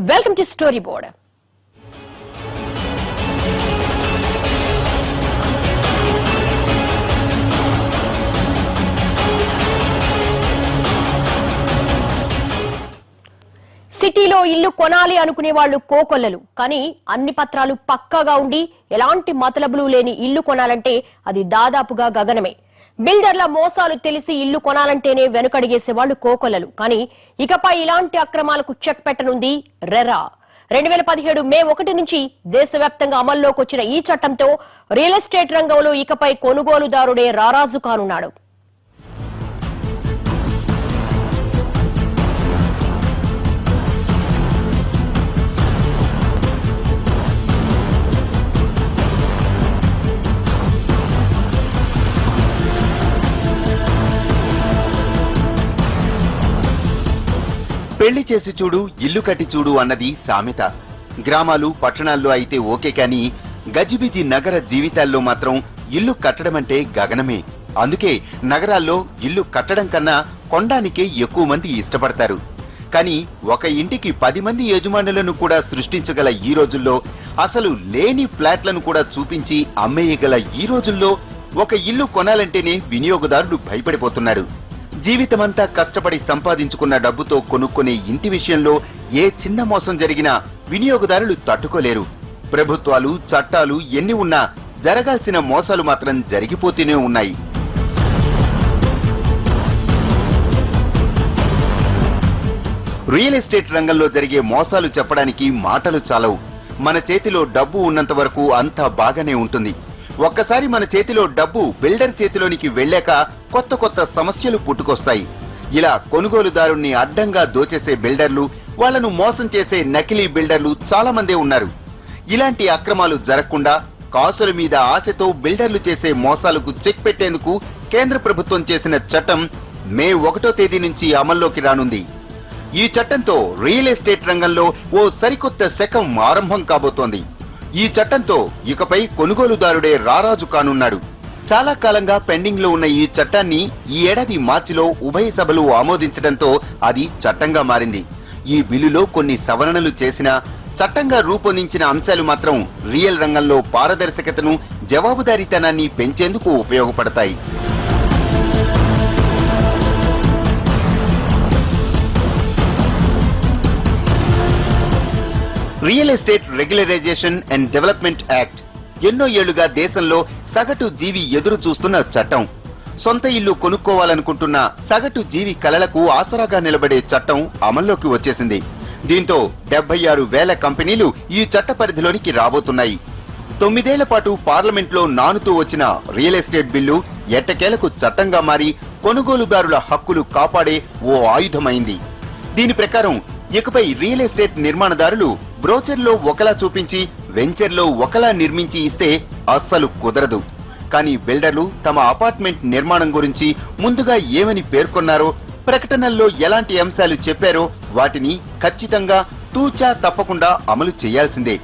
Welcome to story board. సిటీలో ఇల్లు కొనాలి అనుకునే వాళ్ళు కోకొల్లలు. కానీ అన్ని పత్రాలు పక్కాగా ఉండి ఎలాంటి మతలబులు లేని ఇల్లు కొనాలంటే అది దాదాపుగా గగనమే. బిల్డర్ల మోసాలు తెలిసి ఇల్లు కొనాలంటేనే వెనుకడిగేసే వాళ్ళు కోకొల్లలు. కానీ ఇకపై ఇలాంటి అక్రమాలకు చెక్ పెట్టనుంది రెరా. 2017 మే 1 నుంచి దేశవ్యాప్తంగా అమల్లోకి వచ్చిన ఈ చట్టంతో రియల్ ఎస్టేట్ రంగంలో ఇకపై కొనుగోలుదారుడే రారాజు కానున్నాడు. పెళ్లి చేసి చూడు ఇల్లు కట్టి చూడు అన్నది సామెత. గ్రామాలు పట్టణాల్లో అయితే ఓకే, కానీ గజిబిజి నగర జీవితాల్లో మాత్రం ఇల్లు కట్టడమంటే గగనమే. అందుకే నగరాల్లో ఇల్లు కట్టడం కన్నా కొనడానికే ఎక్కువ మంది ఇష్టపడతారు. కానీ ఒక ఇంటికి 10 మంది యజమానులను కూడా సృష్టించగల ఈ రోజుల్లో, అసలు లేని ఫ్లాట్లను కూడా చూపించి అమ్మేయగల ఈ రోజుల్లో ఒక ఇల్లు కొనాలంటేనే వినియోగదారుడు భయపడిపోతున్నాడు. జీవితమంతా కష్టపడి సంపాదించుకున్న డబ్బుతో కొనుక్కునే ఇంటి విషయంలో ఏ చిన్న మోసం జరిగినా వినియోగదారులు తట్టుకోలేరు. ప్రభుత్వాలు చట్టాలు ఎన్ని ఉన్నా జరగాల్సిన మోసాలు మాత్రం జరిగిపోతూనే ఉన్నాయి. రియల్ ఎస్టేట్ రంగంలో జరిగే మోసాలు చెప్పడానికి మాటలు చాలవు. మన చేతిలో డబ్బు ఉన్నంత వరకు అంతా బాగానే ఉంటుంది. ఒక్కసారి మన చేతిలో డబ్బు బిల్డర్ చేతిలోనికి వెళ్లాక కొత్త కొత్త సమస్యలు పుట్టుకొస్తాయి. ఇలా కొనుగోలుదారుణ్ణి అడ్డంగా దోచేసే బిల్డర్లు, వాళ్లను మోసం చేసే నకిలీ బిల్డర్లు చాలా మందే ఉన్నారు. ఇలాంటి అక్రమాలు జరగకుండా కాసుల మీద ఆశతో బిల్డర్లు చేసే మోసాలకు చెక్ పెట్టేందుకు కేంద్ర ప్రభుత్వం చేసిన చట్టం మే 1వ తేదీ నుంచి అమల్లోకి రానుంది. ఈ చట్టంతో రియల్ ఎస్టేట్ రంగంలో ఓ సరికొత్త శకం ఆరంభం కాబోతోంది. ఈ చట్టంతో ఇకపై కొనుగోలుదారుడే రారాజు కానున్నాడు. చాలా కాలంగా పెండింగ్ లో ఉన్న ఈ చట్టాన్ని ఈ ఏడాది మార్చిలో ఉభయ సభలు ఆమోదించడంతో అది చట్టంగా మారింది. ఈ బిల్లులో కొన్ని సవరణలు చేసినా చట్టంగా రూపొందించిన అంశాలు మాత్రం రియల్ రంగంలో పారదర్శకతను, జవాబుదారీతనాన్ని పెంచేందుకు ఉపయోగపడతాయి. Real estate regularisation and development act ఎన్నో ఏళ్లుగా దేశంలో సగటు జీవి ఎదురు చూస్తున్న చట్టం. సొంత ఇల్లు కొనుక్కోవాలనుకుంటున్న సగటు జీవి కలలకు ఆసరాగా నిలబడే చట్టం అమల్లోకి వచ్చేసింది. దీంతో 76,000 కంపెనీలు ఈ చట్ట పరిధిలోనికి రాబోతున్నాయి. 9 ఏళ్ల పాటు పార్లమెంట్లో నానుతూ వచ్చిన రియల్ ఎస్టేట్ బిల్లు ఎట్టకేలకు చట్టంగా మారి కొనుగోలుదారుల హక్కులు కాపాడే ఓ ఆయుధమైంది. దీని ప్రకారం ఇకపై రియల్ ఎస్టేట్ నిర్మాణదారులు బ్రోచర్లో ఒకలా చూపించి వెంచర్లో ఒకలా నిర్మించి ఇస్తే అస్సలు కుదరదు. కానీ బిల్డర్లు తమ అపార్ట్మెంట్ నిర్మాణం గురించి ముందుగా ఏమని పేర్కొన్నారో, ప్రకటనల్లో ఎలాంటి అంశాలు చెప్పారో వాటిని ఖచ్చితంగా తూచా తప్పకుండా అమలు చేయాల్సిందే.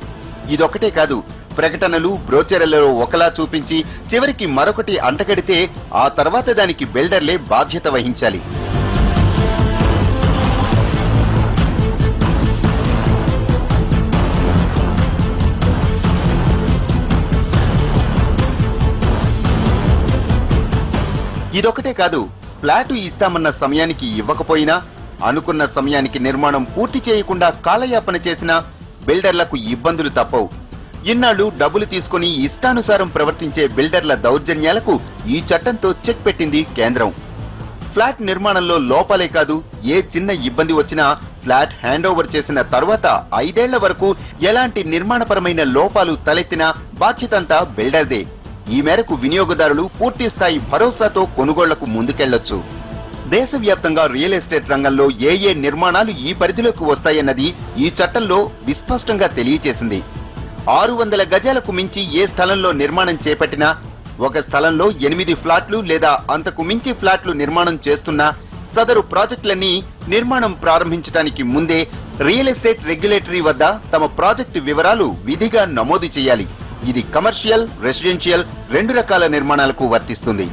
ఇదొక్కటే కాదు, ప్రకటనలు బ్రోచర్లలో ఒకలా చూపించి చివరికి మరొకటి అంటగడితే ఆ తర్వాత దానికి బిల్డర్లే బాధ్యత వహించాలి. ఇదొకటే కాదు, ఫ్లాటు ఇస్తామన్న సమయానికి ఇవ్వకపోయినా, అనుకున్న సమయానికి నిర్మాణం పూర్తి చేయకుండా కాలయాపన చేసినా బిల్డర్లకు ఇబ్బందులు తప్పవు. ఇన్నాళ్లు డబ్బులు తీసుకుని ఇష్టానుసారం ప్రవర్తించే బిల్డర్ల దౌర్జన్యాలకు ఈ చట్టంతో చెక్ పెట్టింది కేంద్రం. ఫ్లాట్ నిర్మాణంలో లోపాలే కాదు, ఏ చిన్న ఇబ్బంది వచ్చినా ఫ్లాట్ హ్యాండ్ ఓవర్ చేసిన తర్వాత 5 ఏళ్ల వరకు ఎలాంటి నిర్మాణపరమైన లోపాలు తలెత్తినా బాధ్యతంతా బిల్డర్దే. ఈ మేరకు వినియోగదారులు పూర్తి స్థాయి భరోసాతో కొనుగోళ్లకు ముందుకెళ్లొచ్చు. దేశవ్యాప్తంగా రియల్ ఎస్టేట్ రంగంలో ఏ నిర్మాణాలు ఈ పరిధిలోకి వస్తాయన్నది ఈ చట్టంలో విస్పష్టంగా తెలియజేసింది. 600 గజాలకు మించి ఏ స్థలంలో నిర్మాణం చేపట్టినా, ఒక స్థలంలో 8 ఫ్లాట్లు లేదా అంతకు మించి ఫ్లాట్లు నిర్మాణం చేస్తున్నా సదరు ప్రాజెక్టులన్నీ నిర్మాణం ప్రారంభించడానికి ముందే రియల్ ఎస్టేట్ రెగ్యులేటరీ వద్ద తమ ప్రాజెక్టు వివరాలు విధిగా నమోదు చేయాలి. ఇది కమర్షియల్, రెసిడెన్షియల్ 2 రకాల నిర్మాణాలకు వర్తిస్తుంది.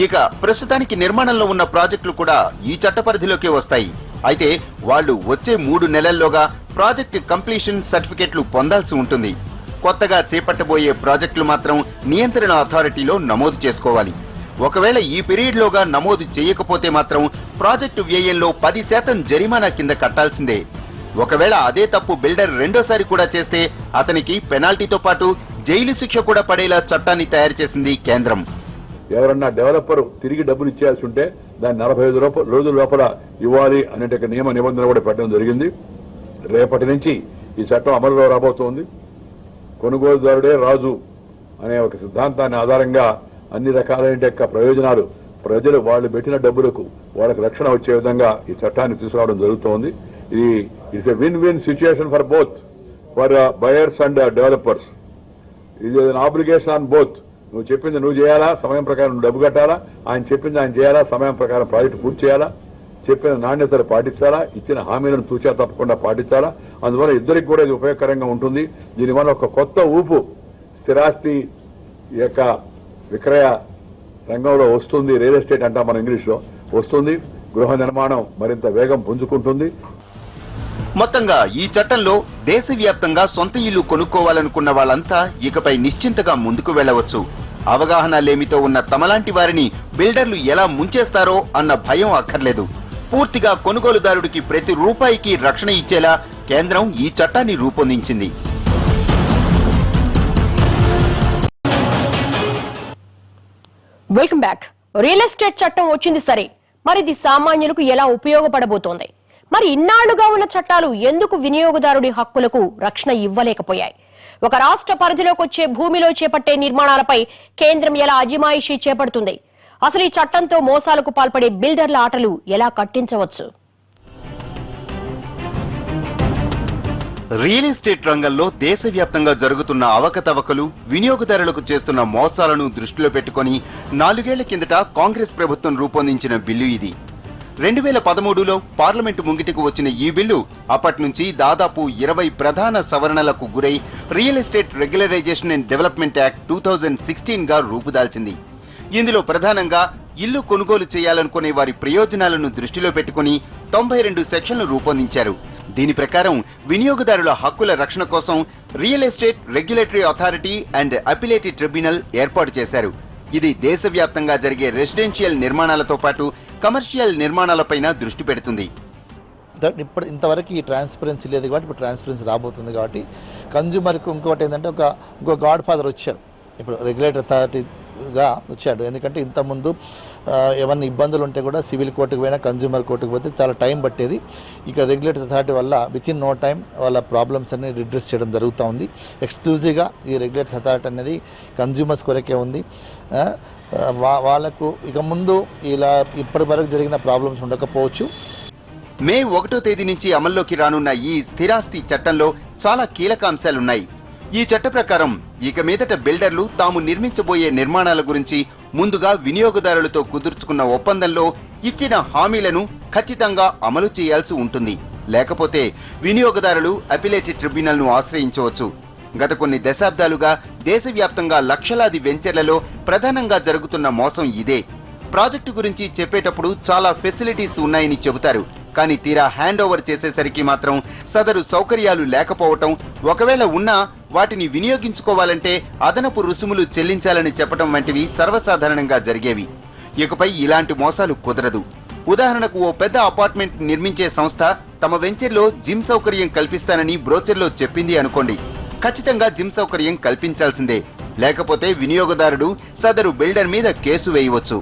ఇక ప్రస్తుతానికి నిర్మాణంలో ఉన్న ప్రాజెక్టులు కూడా ఈ చట్ట పరిధిలోకే వస్తాయి. అయితే వాళ్ళు వచ్చే 3 నెలల్లోగా ప్రాజెక్ట్ కంప్లీషన్ సర్టిఫికెట్లు పొందాల్సి ఉంటుంది. కొత్తగా చేపట్టబోయే ప్రాజెక్టులు మాత్రం నియంత్రణ అథారిటీలో నమోదు చేసుకోవాలి. ఒకవేళ ఈ పీరియడ్లోగా నమోదు చేయకపోతే మాత్రం ప్రాజెక్టు వ్యయంలో 10% జరిమానా కింద కట్టాల్సిందే. ఒకవేళ అదే తప్పు బిల్డర్ రెండోసారి కూడా చేస్తే అతనికి పెనాల్టీతో పాటు జైలు శిక్ష కూడా పడేలా చట్టాన్ని తయారు చేసింది కేంద్రం. ఎవరన్నా డెవలపర్ తిరిగి డబ్బులు ఇచ్చేయాల్సి ఉంటే దాన్ని 45 రోజుల లోపల ఇవ్వాలి అనే నియమ నిబంధన కూడా పెట్టడం జరిగింది. రేపటి నుంచి ఈ చట్టం అమలులో రాబోతోంది. కొనుగోలుదారుడే రాజు అనే ఒక సిద్ధాంతాన్ని ఆధారంగా అన్ని రకాలైన ప్రయోజనాలు ప్రజలు వాళ్ళు పెట్టిన డబ్బులకు వాళ్ళకి రక్షణ వచ్చే విధంగా ఈ చట్టాన్ని తీసుకురావడం జరుగుతోంది. ఇది it's a win situation for both, for buyers and developers. ఇది ఆబ్లిగేషన్ ఆన్ బోత్. నువ్వు చెప్పింది నువ్వు చేయాలా, సమయం ప్రకారం నువ్వు డబ్బు కట్టాలా. ఆయన చెప్పింది ఆయన చేయాలా, సమయం ప్రకారం ప్రాజెక్టు పూర్తి చేయాలా. చెప్పిన నాణ్యతలు పాటించాలా, ఇచ్చిన హామీలను తూచా తప్పకుండా పాటించాలా. అందువల్ల ఇద్దరికి కూడా ఇది ఉపయోగకరంగా ఉంటుంది. దీనివల్ల ఒక కొత్త ఊపు స్థిరాస్తి యొక్క విక్రయ రంగంలో వస్తుంది. రియల్ ఎస్టేట్ అంటాం మన ఇంగ్లీష్లో వస్తుంది. గృహ నిర్మాణం మరింత వేగం పుంజుకుంటుంది. మొత్తంగా ఈ చట్టంలో దేశవ్యాప్తంగా సొంత ఇల్లు కొనుక్కోవాలనుకున్న వాళ్ళంతా ఇకపై నిశ్చింతగా ముందుకు వెళ్లవచ్చు. అవగాహన లేమితో ఉన్న తమలాంటి వారిని బిల్డర్లు ఎలా ముంచేస్తారో అన్న భయం అక్కర్లేదు. పూర్తిగా కొనుగోలుదారుడికి ప్రతి రూపాయికి రక్షణ ఇచ్చేలా కేంద్రం ఈ చట్టాన్ని రూపొందించింది. Welcome back. రియల్ ఎస్టేట్ చట్టం వచ్చింది సరే, మరి ఇది సామాన్యులకు ఎలా ఉపయోగపడబోతోంది? మరి ఇన్నాళ్లుగా ఉన్న చట్టాలు ఎందుకు వినియోగదారుడి హక్కులకు రక్షణ ఇవ్వలేకపోయాయి? ఒక రాష్ట్ర పరిధిలోకి వచ్చే భూమిలో చేపట్టే నిర్మాణాలపై కేంద్రం ఎలా అజమాయిషీ చేపడుతుంది? అసలు ఈ చట్టంతో మోసాలకు పాల్పడే బిల్డర్ల ఆటలు ఎలా కట్టించవచ్చు? రియల్ ఎస్టేట్ రంగంలో దేశవ్యాప్తంగా జరుగుతున్న అవకతవకలు, వినియోగదారులకు చేస్తున్న మోసాలను దృష్టిలో పెట్టుకుని 4 ఏళ్ల కిందట కాంగ్రెస్ ప్రభుత్వం రూపొందించిన బిల్లు ఇది. 2013లో పార్లమెంటు ముంగిటికి వచ్చిన ఈ బిల్లు అప్పటి నుంచి దాదాపు 20 ప్రధాన సవరణలకు గురై real estate regularisation and development act 2016 గా రూపుదాల్చింది. ఇందులో ప్రధానంగా ఇల్లు కొనుగోలు చేయాలనుకునే వారి ప్రయోజనాలను దృష్టిలో పెట్టుకుని 92 సెక్షన్లు రూపొందించారు. దీని ప్రకారం వినియోగదారుల హక్కుల రక్షణ కోసం real estate regulatory authority and appellate tribunal ఏర్పాటు చేశారు. ఇది దేశవ్యాప్తంగా జరిగే రెసిడెన్షియల్ నిర్మాణాలతో పాటు కమర్షియల్ నిర్మాణాలపైన దృష్టి పెడుతుంది. ఇప్పుడు ఇంతవరకు ఈ ట్రాన్స్పరెన్సీ లేదు కాబట్టి ఇప్పుడు ట్రాన్స్పరెన్సీ రాబోతుంది. కాబట్టి కన్జ్యూమర్కి ఇంకోటి ఏంటంటే ఇంకో గాడ్ ఫాదర్ వచ్చాడు, ఇప్పుడు రెగ్యులేటర్ అథారిటీగా వచ్చాడు. ఎందుకంటే ఇంతకుముందు ఏమన్నా ఇబ్బందులు ఉంటే కూడా సివిల్ కోర్టుకు పోయినా కన్జ్యూమర్ కోర్టుకు పోతే చాలా టైం పట్టేది. ఇక రెగ్యులేటర్ అథారిటీ వల్ల వితిన్ నో టైం వాళ్ళ ప్రాబ్లమ్స్ అన్ని రిడ్రెస్ చేయడం జరుగుతూ ఉంది. ఎక్స్క్లూజివ్గా ఈ రెగ్యులేటర్ అథారిటీ అనేది కన్జ్యూమర్స్ కొరకే ఉంది. వాళ్ళకు ఇక ముందు ఇలా ఇప్పటి వరకు జరిగిన ప్రాబ్లమ్స్ ఉండకపోవచ్చు. మే 1వ తేదీ నుంచి అమల్లోకి రానున్న ఈ స్థిరాస్తి చట్టంలో చాలా కీలక అంశాలున్నాయి. ఈ చట్ట ప్రకారం ఇక మీదట బిల్డర్లు తాము నిర్మించబోయే నిర్మాణాల గురించి ముందుగా వినియోగదారులతో కుదుర్చుకున్న ఒప్పందంలో ఇచ్చిన హామీలను ఖచ్చితంగా అమలు చేయాల్సి ఉంటుంది. లేకపోతే వినియోగదారులు అపిలేట్ ట్రిబ్యునల్ ను ఆశ్రయించవచ్చు. గత కొన్ని దశాబ్దాలుగా దేశవ్యాప్తంగా లక్షలాది వెంచర్లలో ప్రధానంగా జరుగుతున్న మోసం ఇదే. ప్రాజెక్టు గురించి చెప్పేటప్పుడు చాలా ఫెసిలిటీస్ ఉన్నాయని చెబుతారు, కానీ తీరా హ్యాండ్ ఓవర్ చేసేసరికి మాత్రం సదరు సౌకర్యాలు లేకపోవటం, ఒకవేళ ఉన్నా వాటిని వినియోగించుకోవాలంటే అదనపు రుసుములు చెల్లించాలని చెప్పడం వంటివి సర్వసాధారణంగా జరిగేవి. ఇకపై ఇలాంటి మోసాలు కుదరదు. ఉదాహరణకు ఓ పెద్ద అపార్ట్మెంట్ నిర్మించే సంస్థ తమ వెంచర్లో జిమ్ సౌకర్యం కల్పిస్తానని బ్రోచర్లో చెప్పింది అనుకోండి, ఖచ్చితంగా జిమ్ సౌకర్యం కల్పించాల్సిందే. లేకపోతే వినియోగదారుడు సదరు బిల్డర్ మీద కేసు వేయవచ్చు.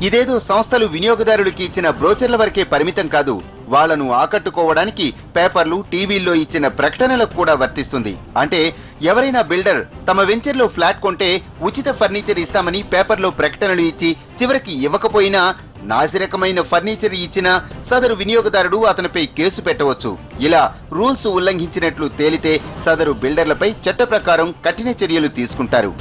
ఇదేదో సంస్థలు వినియోగదారులకి ఇచ్చిన బ్రోచర్ల వరకే పరిమితం కాదు. వాళ్లను ఆకట్టుకోవడానికి పేపర్లు, టీవీల్లో ఇచ్చిన ప్రకటనలకు కూడా వర్తిస్తుంది. అంటే ఎవరైనా బిల్డర్ తమ వెంచర్లో ఫ్లాట్ కొంటే ఉచిత ఫర్నిచర్ ఇస్తామని పేపర్లో ప్రకటనలు ఇచ్చి చివరికి ఇవ్వకపోయినా, నాసిరకమైన ఫర్నిచర్ ఇచ్చినా సదరు వినియోగదారుడు అతనిపై కేసు పెట్టవచ్చు. ఇలా రూల్స్ ఉల్లంఘించినట్లు తేలితే సదరు బిల్డర్లపై చట్ట ప్రకారం కఠిన చర్యలు తీసుకుంటారు.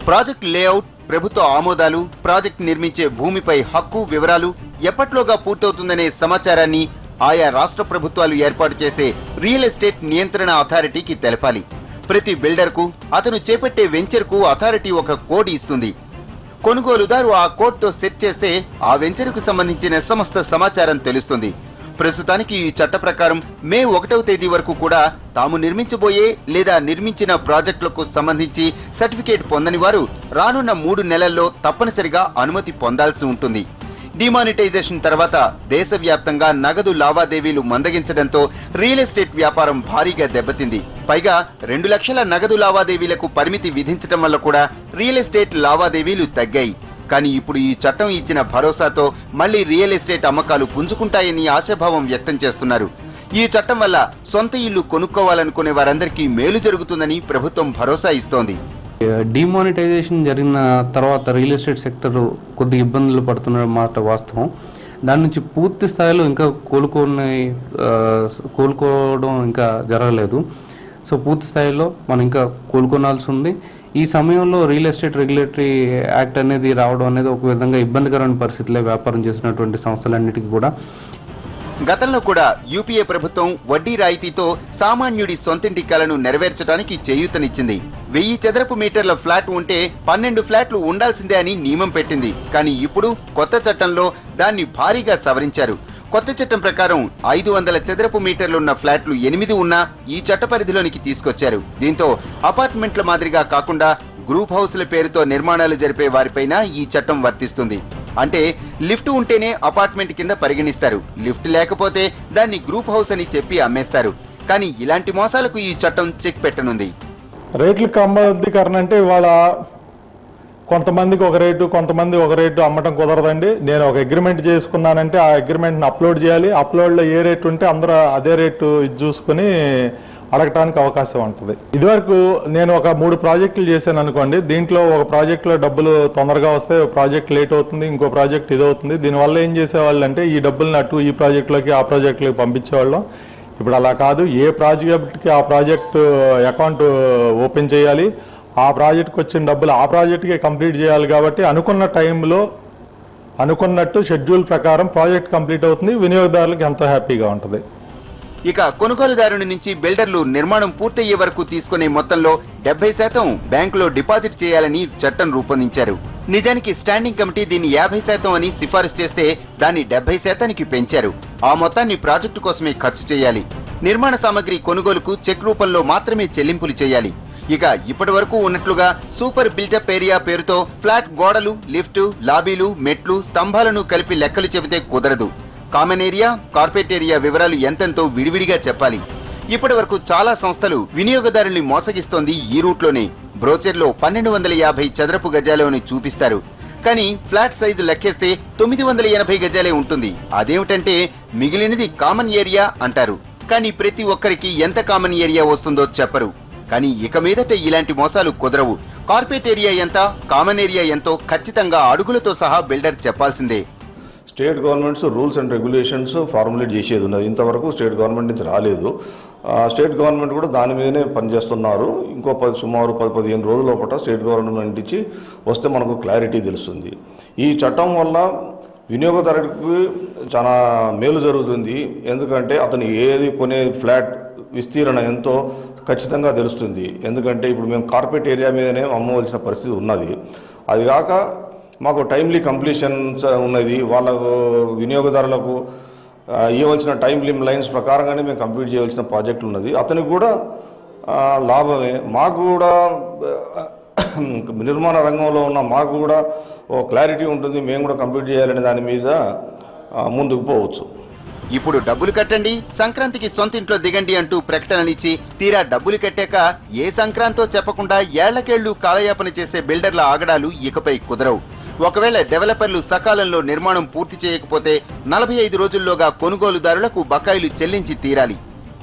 ప్రాజెక్ట్ లేఅవుట్, ప్రభుత్వ ఆమోదాలు, ప్రాజెక్ట్ నిర్మించే భూమిపై హక్కు వివరాలు ఎప్పట్లోగా పూర్తవుతుందనే సమాచారాన్ని ఆయా రాష్ట్ర ప్రభుత్వాలు ఏర్పాటు చేసే రియల్ ఎస్టేట్ నియంత్రణ అథారిటీకి తెలపాలి. ప్రతి బిల్డర్కు, అతను చేపట్టే వెంచర్కు అథారిటీ ఒక కోడ్ ఇస్తుంది. కొనుగోలుదారు ఆ కోడ్తో సెట్ చేస్తే ఆ వెంచర్కు సంబంధించిన సమస్త సమాచారం తెలుస్తుంది. ప్రస్తుతానికి ఈ చట్ట ప్రకారం మే 1వ తేదీ వరకు కూడా తాము నిర్మించబోయే లేదా నిర్మించిన ప్రాజెక్టులకు సంబంధించి సర్టిఫికేట్ పొందని వారు రానున్న 3 నెలల్లో తప్పనిసరిగా అనుమతి పొందాల్సి ఉంటుంది. డిమానిటైజేషన్ తర్వాత దేశవ్యాప్తంగా నగదు లావాదేవీలు మందగించడంతో రియల్ ఎస్టేట్ వ్యాపారం భారీగా దెబ్బతింది. పైగా 2 లక్షల నగదు లావాదేవీలకు పరిమితి విధించడం వల్ల కూడా రియల్ ఎస్టేట్ లావాదేవీలు తగ్గాయి. కానీ ఇప్పుడు ఈ చట్టం ఇచ్చిన భరోసాతో మళ్లీ రియల్ ఎస్టేట్ అమ్మకాలు పుంజుకుంటాయని ఆశాభావం వ్యక్తం చేస్తున్నారు. ఈ చట్టం వల్ల సొంత ఇల్లు కొనుక్కోవాలనుకునే వారందరికీ మేలు జరుగుతుందని ప్రభుత్వం భరోసా ఇస్తోంది. డిమానిటైజేషన్ జరిగిన తర్వాత రియల్ ఎస్టేట్ సెక్టర్ కొద్ది ఇబ్బందులు పడుతున్న మాట వాస్తవం. దాని నుంచి పూర్తి స్థాయిలో ఇంకా కోలుకోవడం ఇంకా జరగలేదు. సో పూర్తి స్థాయిలో మనం ఇంకా కోలుకోనాల్సి ఉంది. ఈ సమయంలో రియల్ ఎస్టేట్ రెగ్యులేటరీ యాక్ట్ అనేది రావడం అనేది ఒక విధంగా ఇబ్బందికరమైన పరిస్థితులే వ్యాపారం చేసినటువంటి సంస్థలన్నిటికీ కూడా. గతంలో కూడా యూపీఏ ప్రభుత్వం వడ్డీ రాయితీతో సామాన్యుడి సొంతింటి కలను నెరవేర్చడానికి చేయూతనిచ్చింది. 1000 చదరపు మీటర్ల ఫ్లాట్ ఉంటే 12 ఫ్లాట్లు ఉండాల్సిందే అని నియమం పెట్టింది. కానీ ఇప్పుడు కొత్త చట్టంలో దాన్ని భారీగా సవరించారు. కొత్త చట్టం ప్రకారం 500 చదరపు మీటర్లున్న ఫ్లాట్లు 8 ఉన్నా ఈ చట్ట పరిధిలోనికి తీసుకొచ్చారు. దీంతో అపార్ట్మెంట్ల మాదిరిగా కాకుండా గ్రూప్ హౌస్ల పేరుతో నిర్మాణాలు జరిపే వారిపైన ఈ చట్టం వర్తిస్తుంది. అంటే లిఫ్ట్ ఉంటేనే అపార్ట్మెంట్ కింద పరిగణిస్తారు, లిఫ్ట్ లేకపోతే దాన్ని గ్రూప్ హౌస్ అని చెప్పి అమ్మేస్తారు. కానీ ఇలాంటి మోసాలకు ఈ చట్టం చెక్ పెట్టనుంది. రేట్ల క్రమబద్ధీకరణ అంటే ఇవాళ కొంతమందికి ఒక రేటు, కొంతమంది ఒక రేటు అమ్మటం కుదరదండి. నేను ఒక అగ్రిమెంట్ చేసుకున్నానంటే ఆ అగ్రిమెంట్ని అప్లోడ్ చేయాలి. అప్లోడ్లో ఏ రేటు ఉంటే అందరూ అదే రేటు ఇది చూసుకుని అడగటానికి అవకాశం ఉంటుంది. ఇదివరకు నేను ఒక 3 ప్రాజెక్టులు చేశాను అనుకోండి. దీంట్లో ఒక ప్రాజెక్టులో డబ్బులు తొందరగా వస్తే ఒక ప్రాజెక్ట్ లేట్ అవుతుంది, ఇంకో ప్రాజెక్ట్ ఇది అవుతుంది. దీనివల్ల ఏం చేసేవాళ్ళు అంటే ఈ డబ్బులను అటు ఈ ప్రాజెక్టులోకి ఆ ప్రాజెక్టులోకి పంపించేవాళ్ళం. ఇప్పుడు అలా కాదు. ఏ ప్రాజెక్ట్కి ఆ ప్రాజెక్టు అకౌంట్ ఓపెన్ చేయాలి, ఆ ప్రాజెక్ట్కి వచ్చిన డబ్బులు ఆ ప్రాజెక్ట్కే కంప్లీట్ చేయాలి. కాబట్టి అనుకున్న టైంలో అనుకున్నట్టు షెడ్యూల్ ప్రకారం ప్రాజెక్ట్ కంప్లీట్ అవుతుంది. వినియోగదారులకు ఎంతో హ్యాపీగా ఉంటుంది. ఇక కొనుగోలుదారుని నుంచి బిల్డర్లు నిర్మాణం పూర్తయ్యే వరకు తీసుకునే మొత్తంలో 70% బ్యాంకులో డిపాజిట్ చేయాలని చట్టం రూపొందించారు. నిజానికి స్టాండింగ్ కమిటీ దీన్ని 50% అని సిఫారసు చేస్తే దాన్ని 70%కి పెంచారు. ఆ మొత్తాన్ని ప్రాజెక్టు కోసమే ఖర్చు చేయాలి. నిర్మాణ సామగ్రి కొనుగోలుకు చెక్ రూపంలో మాత్రమే చెల్లింపులు చేయాలి. ఇక ఇప్పటి వరకు ఉన్నట్లుగా సూపర్ బిల్టప్ ఏరియా పేరుతో ఫ్లాట్ గోడలు, లిఫ్టు, లాబీలు, మెట్లు, స్తంభాలను కలిపి లెక్కలు చెబితే కుదరదు. కామన్ ఏరియా, కార్పొరేట్ ఏరియా వివరాలు ఎంతెంతో విడివిడిగా చెప్పాలి. ఇప్పటి వరకు చాలా సంస్థలు వినియోగదారుల్ని మోసగిస్తోంది ఈ రూట్లోనే. బ్రోచర్లో 1250 చదరపు గజాలు అని చూపిస్తారు. కానీ ఫ్లాట్ సైజు లెక్కేస్తే 980 గజాలే ఉంటుంది. అదేమిటంటే మిగిలినది కామన్ ఏరియా అంటారు. కానీ ప్రతి ఒక్కరికి ఎంత కామన్ ఏరియా వస్తుందో చెప్పరు. కానీ ఇక మీదట ఇలాంటి మోసాలు కుదరవు. కార్పొరేట్ ఏరియా ఎంత, కామన్ ఏరియా ఎంతో ఖచ్చితంగా అడుగులతో సహా బిల్డర్ చెప్పాల్సిందే. State governments rules and regulations formulate చేసేది ఉన్నది. ఇంతవరకు స్టేట్ గవర్నమెంట్ నుంచి రాలేదు. స్టేట్ గవర్నమెంట్ కూడా దాని మీదనే పనిచేస్తున్నారు. ఇంకో సుమారు 10-15 రోజుల లోపల స్టేట్ గవర్నమెంట్ ఇచ్చి వస్తే మనకు క్లారిటీ తెలుస్తుంది. ఈ చట్టం వల్ల వినియోగదారుడికి చాలా మేలు జరుగుతుంది. ఎందుకంటే అతను ఏది కొనే ఫ్లాట్ విస్తీరణ ఎంతో ఖచ్చితంగా తెలుస్తుంది. ఎందుకంటే ఇప్పుడు మేము కార్పొరేట్ ఏరియా మీదనే అమ్మవలసిన పరిస్థితి ఉన్నది. అది కాక మాకు టైమ్లీ కంప్లీషన్స్ ఉన్నది. వాళ్ళకు వినియోగదారులకు ఇవ్వవలసిన టైమ్ లైన్స్ ప్రకారంగానే మేము కంప్లీట్ చేయవలసిన ప్రాజెక్టులు ఉన్నది. అతనికి కూడా లాభమే. మాకు కూడా నిర్మాణ రంగంలో ఉన్న మాకు కూడా ఓ క్లారిటీ ఉంటుంది. మేము కూడా కంప్లీట్ చేయాలనే దాని మీద ముందుకు పోవచ్చు. ఇప్పుడు డబ్బులు కట్టండి, సంక్రాంతికి సొంతింట్లో దిగండి అంటూ ప్రకటనలిచ్చి తీరా డబ్బులు కట్టాక ఏ సంక్రాంతో చెప్పకుండా ఏళ్లకేళ్లు కాలయాపన చేసే బిల్డర్ల ఆగడాలు ఇకపై కుదరవు. ఒకవేళ డెవలపర్లు సకాలంలో నిర్మాణం పూర్తి చేయకపోతే 45 రోజుల్లోగా కొనుగోలుదారులకు బకాయిలు చెల్లించి తీరాలి.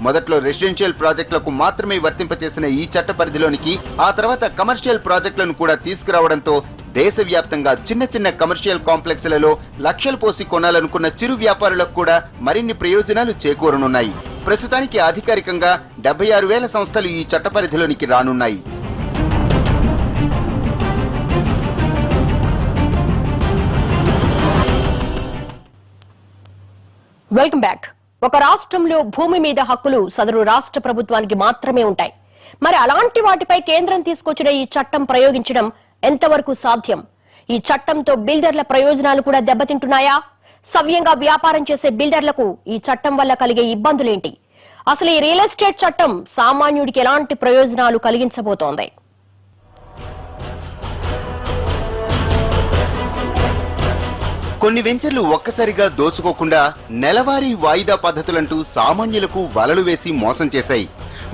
మొదట్లో రెసిడెన్షియల్ ప్రాజెక్టులకు మాత్రమే వర్తింపచేసిన ఈ చట్ట పరిధిలోనికి ఆ తర్వాత కమర్షియల్ ప్రాజెక్టులను కూడా తీసుకురావడంతో దేశవ్యాప్తంగా చిన్న చిన్న కమర్షియల్ కాంప్లెక్స్లలో లక్షలు పోసి కొనాలనుకున్న చిరు వ్యాపారులకు కూడా మరిన్ని ప్రయోజనాలు చేకూరనున్నాయి. ప్రస్తుతానికి అధికారికంగా 76,000 సంస్థలు ఈ చట్ట పరిధిలోనికి రానున్నాయి. Welcome back. ఒక రాష్ట్రంలో భూమి మీద హక్కులు సదరు రాష్ట్ర ప్రభుత్వానికి మాత్రమే ఉంటాయి. మరి అలాంటి వాటిపై కేంద్రం తీసుకొచ్చిన ఈ చట్టం ప్రయోగించడం ఎంతవరకు సాధ్యం? ఈ చట్టంతో బిల్డర్ల ప్రయోజనాలు కూడా దెబ్బతింటున్నాయా? సవ్యంగా వ్యాపారం చేసే బిల్డర్లకు ఈ చట్టం వల్ల కలిగే ఇబ్బందులేంటి? అసలు ఈ రియల్ ఎస్టేట్ చట్టం సామాన్యుడికి ఎలాంటి ప్రయోజనాలు కలిగించబోతోంది? కొన్ని వెంచర్లు ఒక్కసారిగా దోచుకోకుండా నెలవారీ వాయిదా పద్ధతులంటూ సామాన్యులకు వలలు వేసి మోసం చేశాయి.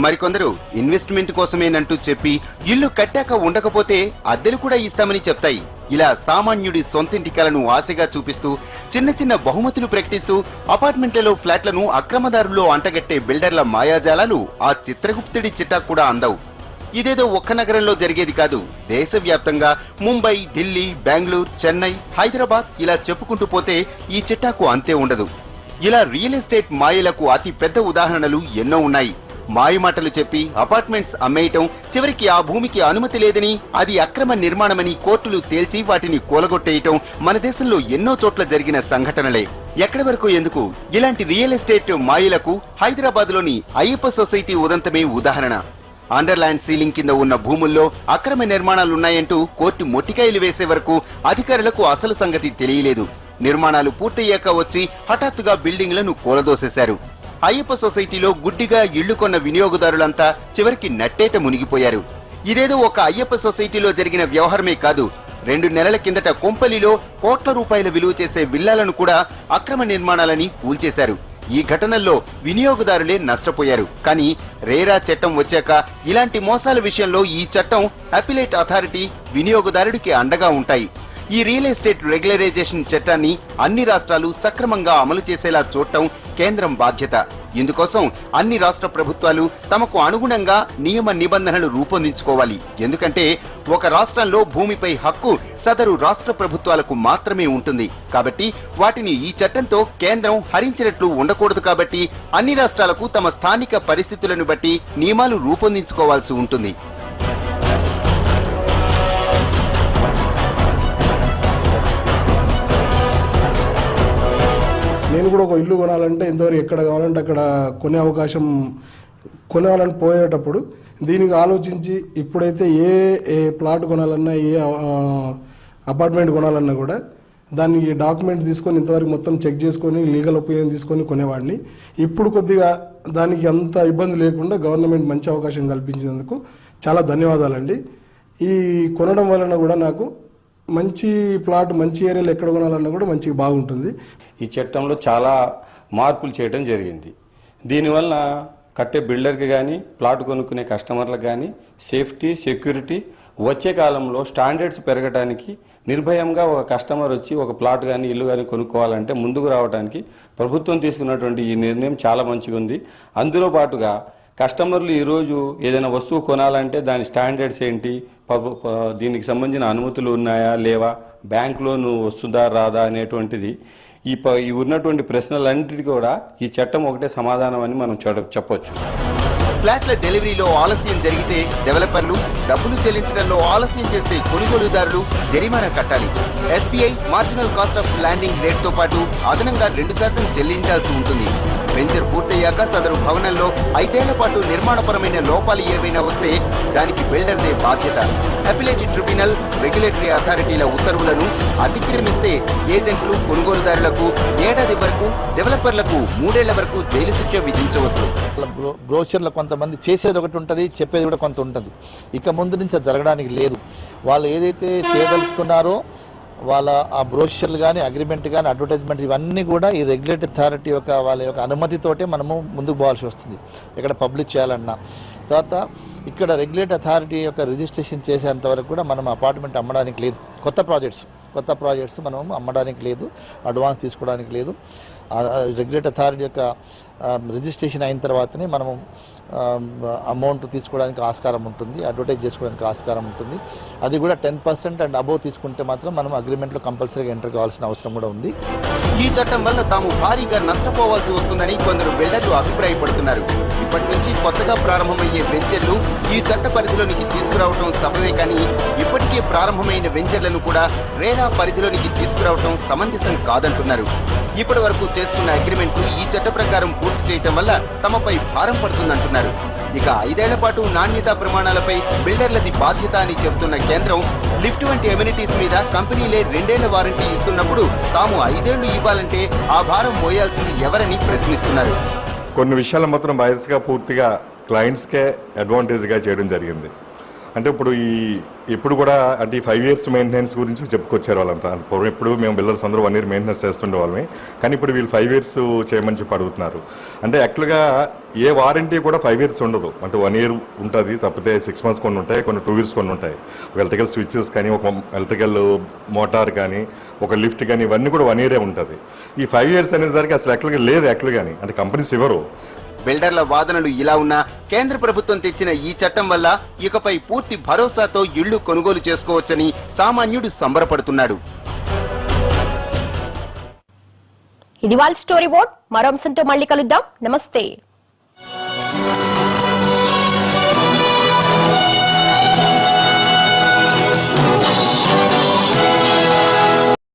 మరికొందరు ఇన్వెస్ట్మెంట్ కోసమేనంటూ చెప్పి ఇల్లు కట్టాక ఉండకపోతే అద్దెలు కూడా ఇస్తామని చెప్తాయి. ఇలా సామాన్యుడి సొంతింటి కలను ఆశగా చూపిస్తూ చిన్న చిన్న బహుమతులు ప్రకటిస్తూ అపార్ట్మెంట్లలో ఫ్లాట్లను అక్రమదారుల్లో అంటగట్టే బిల్డర్ల మాయాజాలాలు ఆ చిత్రగుప్తుడి చిట్టా కూడా అందవు. ఇదేదో ఒక్క నగరంలో జరిగేది కాదు. దేశవ్యాప్తంగా ముంబై, ఢిల్లీ, బెంగళూరు, చెన్నై, హైదరాబాద్ ఇలా చెప్పుకుంటూ పోతే ఈ చిట్టాకు అంతే ఉండదు. ఇలా రియల్ ఎస్టేట్ మాయలకు అతి పెద్ద ఉదాహరణలు ఎన్నో ఉన్నాయి. మాయమాటలు చెప్పి అపార్ట్మెంట్స్ అమ్మేయటం, చివరికి ఆ భూమికి అనుమతి లేదని, అది అక్రమ నిర్మాణమని కోర్టులు తేల్చి వాటిని కూలగొట్టేయటం మన దేశంలో ఎన్నో చోట్ల జరిగిన సంఘటనలే. ఎక్కడి వరకు ఎందుకు, ఇలాంటి రియల్ ఎస్టేట్ మాయలకు హైదరాబాద్ లోని అయ్యప్ప సొసైటీ ఉదంతమే ఉదాహరణ. అండర్లాండ్ సీలింగ్ కింద ఉన్న భూముల్లో అక్రమ నిర్మాణాలున్నాయంటూ కోర్టు మొట్టికాయలు వేసే వరకు అధికారులకు అసలు సంగతి తెలియలేదు. నిర్మాణాలు పూర్తయ్యాక వచ్చి హఠాత్తుగా బిల్డింగ్లను కూలదోసేశారు. అయ్యప్ప సొసైటీలో గుడ్డిగా ఇళ్లు కొన్న వినియోగదారులంతా చివరికి నట్టేట మునిగిపోయారు. ఇదేదో ఒక అయ్యప్ప సొసైటీలో జరిగిన వ్యవహారమే కాదు. 2 నెలల కిందట కొంపల్లిలో కోట్ల రూపాయల విలువ చేసే విల్లాలను కూడా అక్రమ నిర్మాణాలని కూల్చేశారు. ఈ ఘటనల్లో వినియోగదారులే నష్టపోయారు. కానీ రేరా చట్టం వచ్చాక ఇలాంటి మోసాల విషయంలో ఈ చట్టం, అపిలేట్ అథారిటీ వినియోగదారుడికి అండగా ఉంటాయి. ఈ రియల్ ఎస్టేట్ రెగ్యులరైజేషన్ చట్టాన్ని అన్ని రాష్ట్రాలు సక్రమంగా అమలు చేసేలా చూడటం కేంద్రం బాధ్యత. ఇందుకోసం అన్ని రాష్ట్ర ప్రభుత్వాలు తమకు అనుగుణంగా నియమ నిబంధనలు రూపొందించుకోవాలి. ఎందుకంటే ఒక రాష్ట్రంలో భూమిపై హక్కు సదరు రాష్ట్ర ప్రభుత్వాలకు మాత్రమే ఉంటుంది. కాబట్టి వాటిని ఈ చట్టంతో కేంద్రం హరించినట్లు ఉండకూడదు. కాబట్టి అన్ని రాష్ట్రాలకు తమ స్థానిక పరిస్థితులను బట్టి నియమాలు రూపొందించుకోవాల్సి ఉంటుంది. నేను కూడా ఒక ఇల్లు కొనాలంటే ఇంతవరకు ఎక్కడ కావాలంటే అక్కడ కొనాలని పోయేటప్పుడు దీనికి ఆలోచించి ఇప్పుడైతే ఏ ప్లాట్ కొనాలన్నా, ఏ అపార్ట్మెంట్ కొనాలన్నా కూడా దానికి డాక్యుమెంట్ తీసుకొని ఇంతవరకు మొత్తం చెక్ చేసుకొని లీగల్ ఒపీనియన్ తీసుకొని కొనేవాడిని. ఇప్పుడు కొద్దిగా దానికి అంత ఇబ్బంది లేకుండా గవర్నమెంట్ మంచి అవకాశం కల్పించినందుకు చాలా ధన్యవాదాలండి. ఈ కొనడం వలన కూడా నాకు మంచి ప్లాట్, మంచి ఏరియాలో ఎక్కడ కొనాలన్నా కూడా మంచిగా బాగుంటుంది. ఈ చట్టంలో చాలా మార్పులు చేయడం జరిగింది. దీనివల్ల కట్టే బిల్డర్కి కానీ, ప్లాట్ కొనుక్కునే కస్టమర్లకు కానీ సేఫ్టీ, సెక్యూరిటీ, వచ్చే కాలంలో స్టాండర్డ్స్ పెరగడానికి, నిర్భయంగా ఒక కస్టమర్ వచ్చి ఒక ప్లాట్ కానీ ఇల్లు కానీ కొనుక్కోవాలంటే ముందుకు రావడానికి ప్రభుత్వం తీసుకున్నటువంటి ఈ నిర్ణయం చాలా మంచిగా ఉంది. అందులో పాటుగా కస్టమర్లు ఈరోజు ఏదైనా వస్తువు కొనాలంటే దాని స్టాండర్డ్స్ ఏంటి, దీనికి సంబంధించిన అనుమతులు ఉన్నాయా లేవా, బ్యాంక్ లోన్ వస్తుందా రాదా అనేటువంటిది ఈ ఉన్నటువంటి ప్రశ్నలన్నిటికీ కూడా ఈ చట్టం ఒకటే సమాధానం అని మనం చెప్పొచ్చు. ఫ్లాట్ల డెలివరీలో ఆలస్యం జరిగితే డెవలపర్లు, డబ్బులు చెల్లించడంలో ఆలస్యం చేస్తే కొనుగోలుదారులు జరిమానా కట్టాలి. SBI marginal cost of lending రేట్తో పాటు అదనంగా 2% చెల్లించాల్సి ఉంటుంది. వెంచర్ పూర్తయ్యాక సదరు భవనంలో 5 ఏళ్ల పాటు నిర్మాణపరమైన లోపాలు ఏవైనా వస్తే దానికి బిల్డర్దే బాధ్యత. అపిలేట్ ట్రిబ్యునల్, రెగ్యులేటరీ అథారిటీల ఉత్తర్వులను అతిక్రమిస్తే ఏజెంట్లు, కొనుగోలుదారులకు ఏడాది వరకు, డెవలపర్లకు 3 ఏళ్ల వరకు జైలు శిక్ష విధించవచ్చు. బ్రోచర్లు కొంతమంది చేసేది ఒకటి ఉంటుంది, చెప్పేది కూడా కొంత ఉంటుంది. ఇక ముందు నుంచి అది జరగడానికి లేదు. వాళ్ళు ఏదైతే చేయదలుచుకున్నారో వాళ్ళ ఆ బ్రోషర్లు కానీ, అగ్రిమెంట్ కానీ, అడ్వర్టైజ్మెంట్ ఇవన్నీ కూడా ఈ రెగ్యులేటరీ అథారిటీ వాళ్ళ యొక్క అనుమతితోటే మనము ముందుకు పోవాల్సి వస్తుంది ఇక్కడ పబ్లిష్ చేయాలన్నా. తర్వాత ఇక్కడ రెగ్యులేటరీ అథారిటీ యొక్క రిజిస్ట్రేషన్ చేసేంత వరకు కూడా మనం అపార్ట్మెంట్ అమ్మడానికి లేదు. కొత్త ప్రాజెక్ట్స్ మనం అమ్మడానికి లేదు, అడ్వాన్స్ తీసుకోవడానికి లేదు. రెగ్యులేటరీ అథారిటీ యొక్క రిజిస్ట్రేషన్ అయిన తర్వాతనే మనము అమౌంట్ తీసుకోవడానికి ఆస్కారం ఉంటుంది, అడ్వర్టైజ్ చేసుకోవడానికి ఆస్కారం ఉంటుంది. అది కూడా 10% అండ్ అబోవ్ తీసుకుంటే మాత్రం మనం అగ్రిమెంట్లో కంపల్సరీగా ఎంటర్ కావాల్సిన అవసరం కూడా ఉంది. ఈ చట్టం వల్ల తాము భారీగా నష్టపోవాల్సి వస్తుందని కొందరు బిల్డర్లు అభిప్రాయపడుతున్నారు. ఇప్పటి నుంచి కొత్తగా ప్రారంభమయ్యే వెంచర్లు ఈ చట్ట పరిధిలోనికి తీసుకురావడం సబవే కానీ ఇప్పటికే ప్రారంభమైన వెంచర్లను కూడా రేరా పరిధిలోనికి తీసుకురావడం సమంజసం కాదంటున్నారు. ఇప్పటి వరకు చేసుకున్న అగ్రిమెంట్ ఈ చట్ట ప్రకారం పూర్తి చేయటం వల్ల తమపై భారం పడుతుందంటున్నారు. ఇక 5 ఏళ్ల పాటు నాణ్యతా ప్రమాణాలపై బిల్డర్లది బాధ్యత అని చెబుతున్న కేంద్రం లిఫ్ట్ వంటి ఎమ్యూనిటీస్ మీద కంపెనీలే 2 ఏళ్ల వారంటీ ఇస్తున్నప్పుడు తాము 5 ఏళ్లు ఇవ్వాలంటే ఆ భారం మోయాల్సింది ఎవరని ప్రశ్నిస్తున్నారు. కొన్ని విషయాలు మాత్రం బయస్గా పూర్తిగా క్లయింట్స్కే అడ్వాంటేజ్గా చేయడం జరిగింది. అంటే ఇప్పుడు కూడా అంటే ఈ 5 years మెయింటెనెన్స్ గురించి చెప్పుకొచ్చారు వాళ్ళంతా. ఇప్పుడు మేము బిల్డర్స్ అందరూ 1 year మెయింటెనెన్స్ చేస్తుండే వాళ్ళమే, కానీ ఇప్పుడు వీళ్ళు 5 years చేయమని చెప్పి అడుగుతున్నారు. అంటే యాక్చువల్గా ఏ వారంటీ కూడా 5 years ఉండదు. అంటే 1 year ఉంటుంది, తప్పితే 6 months కొన్ని ఉంటాయి, కొన్ని 2 years కొన్ని ఉంటాయి. ఒక ఎలక్ట్రికల్ స్విచ్చెస్ కానీ, ఒక ఎలక్ట్రికల్ మోటార్ కానీ, ఒక లిఫ్ట్ కానీ, ఇవన్నీ కూడా 1 year ఉంటుంది. ఈ 5 years అనేసరికి అసలు యాక్చువల్గా లేదు యాక్చువల్గాని, అంటే కంపెనీస్ ఇవ్వరు. బిల్డర్ల వాదనలు ఇలా ఉన్నా కేంద్ర ప్రభుత్వం తెచ్చిన ఈ చట్టం వల్ల ఇకపై పూర్తి భరోసాతో ఇళ్లు కొనుగోలు చేసుకోవచ్చని సామాన్యుడు సంబరపడుతున్నాడు. ఇది వాళ్ళ స్టోరీ బోర్డ్. మరో అంశంతో మళ్ళీ కలుద్దాం. నమస్తే.